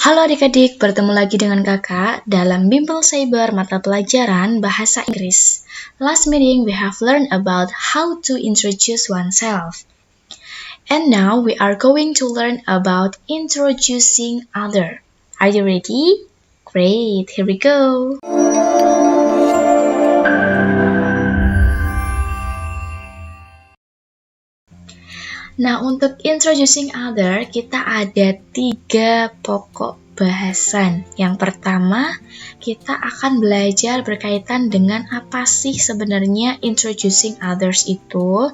Halo adik-adik, bertemu lagi dengan kakak dalam Bimbel Cyber mata pelajaran Bahasa Inggris. Last meeting we have learned about how to introduce oneself. And now we are going to learn about introducing other. Are you ready? Great, here we go. Nah, untuk introducing other, kita ada 3 pokok bahasan. Yang pertama, kita akan belajar berkaitan dengan apa sih sebenarnya introducing others itu.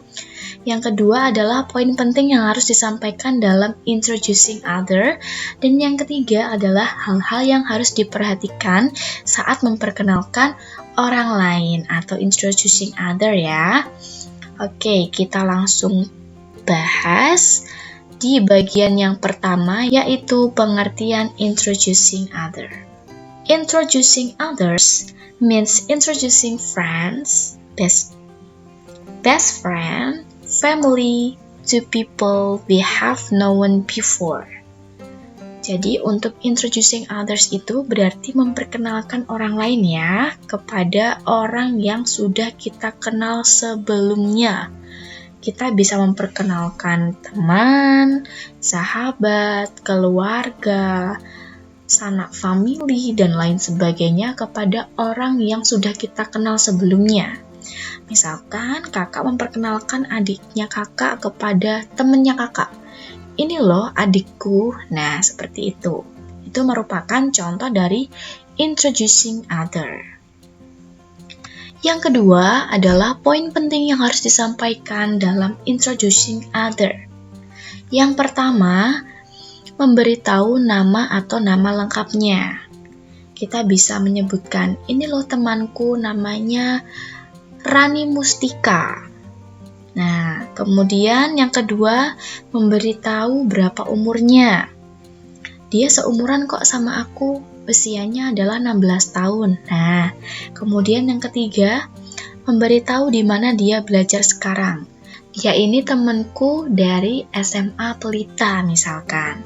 Yang kedua adalah poin penting yang harus disampaikan dalam introducing other. Dan yang ketiga adalah hal-hal yang harus diperhatikan saat memperkenalkan orang lain atau introducing other ya. Oke, kita langsung bahas di bagian yang pertama, yaitu pengertian introducing other. Introducing others means introducing friends, best friend, family to people we have known before. Jadi untuk introducing others itu berarti memperkenalkan orang lain ya kepada orang yang sudah kita kenal sebelumnya. Kita bisa memperkenalkan teman, sahabat, keluarga, sanak famili, dan lain sebagainya kepada orang yang sudah kita kenal sebelumnya. Misalkan kakak memperkenalkan adiknya kakak kepada temannya kakak. Ini loh adikku. Nah, seperti itu. Itu merupakan contoh dari introducing other. Yang kedua adalah poin penting yang harus disampaikan dalam introducing other. Yang pertama, memberitahu nama atau nama lengkapnya. Kita bisa menyebutkan, ini loh temanku namanya Rani Mustika. Nah, kemudian yang kedua, memberitahu berapa umurnya. Dia seumuran kok sama aku, usianya adalah 16 tahun. Nah, kemudian yang ketiga, memberitahu di mana dia belajar sekarang. Dia ini temanku dari SMA Pelita misalkan.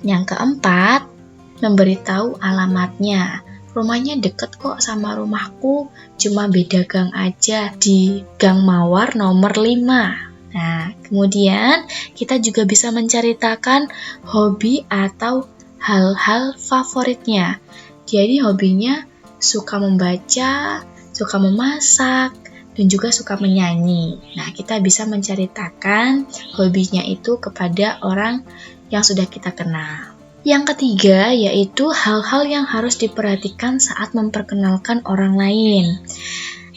Yang keempat, memberitahu alamatnya. Rumahnya deket kok sama rumahku, cuma beda gang aja, di Gang Mawar nomor 5. Nah, kemudian kita juga bisa menceritakan hobi atau hal-hal favoritnya. Jadi hobinya suka membaca, suka memasak, dan juga suka menyanyi. Nah, kita bisa menceritakan hobinya itu kepada orang yang sudah kita kenal. Yang ketiga, yaitu hal-hal yang harus diperhatikan saat memperkenalkan orang lain.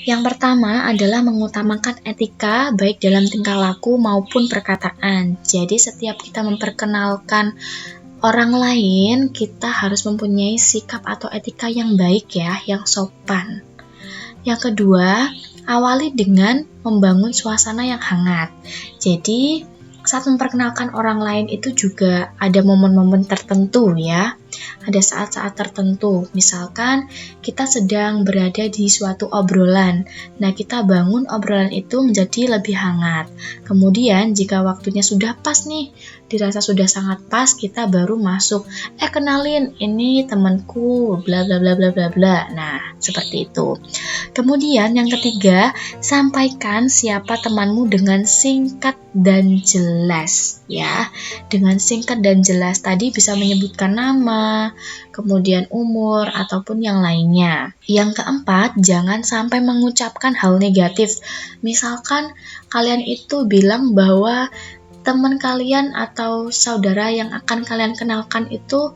Yang pertama adalah mengutamakan etika baik dalam tingkah laku maupun perkataan. Jadi setiap kita memperkenalkan orang lain, kita harus mempunyai sikap atau etika yang baik ya, yang sopan. Yang kedua, awali dengan membangun suasana yang hangat. Jadi saat memperkenalkan orang lain itu juga ada momen-momen tertentu ya. Ada saat-saat tertentu, misalkan kita sedang berada di suatu obrolan. Nah, kita bangun obrolan itu menjadi lebih hangat. Kemudian, jika waktunya sudah pas nih, dirasa sudah sangat pas, kita baru masuk. Kenalin, ini temanku, bla bla bla bla bla bla. Nah, seperti itu. Kemudian, yang ketiga, sampaikan siapa temanmu dengan singkat dan jelas ya. Dengan singkat dan jelas tadi bisa menyebutkan nama, kemudian umur, ataupun yang lainnya. Yang keempat, jangan sampai mengucapkan hal negatif. Misalkan kalian itu bilang bahwa teman kalian atau saudara yang akan kalian kenalkan itu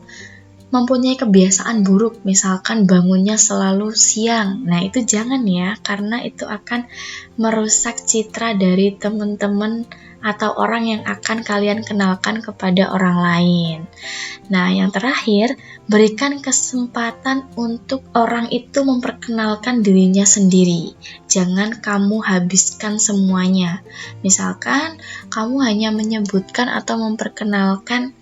mempunyai kebiasaan buruk, misalkan bangunnya selalu siang. Nah, itu jangan ya, karena itu akan merusak citra dari teman-teman atau orang yang akan kalian kenalkan kepada orang lain. Nah, yang terakhir, berikan kesempatan untuk orang itu memperkenalkan dirinya sendiri. Jangan kamu habiskan semuanya. Misalkan, kamu hanya menyebutkan atau memperkenalkan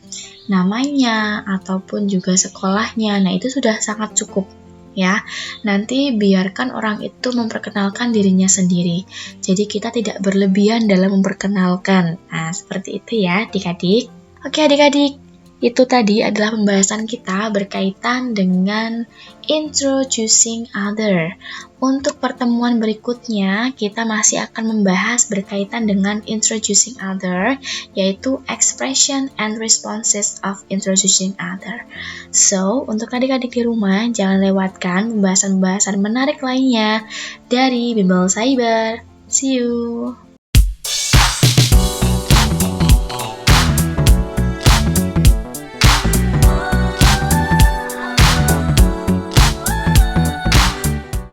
namanya ataupun juga sekolahnya. Nah, itu sudah sangat cukup ya. Nanti biarkan orang itu memperkenalkan dirinya sendiri. Jadi kita tidak berlebihan dalam memperkenalkan. Nah, seperti itu ya adik-adik. Oke adik-adik, Itu tadi adalah pembahasan kita berkaitan dengan introducing other. Untuk pertemuan berikutnya, kita masih akan membahas berkaitan dengan introducing other, yaitu expression and responses of introducing other. So, untuk adik-adik di rumah, jangan lewatkan pembahasan-pembahasan menarik lainnya dari Bimbel Cyber. See you!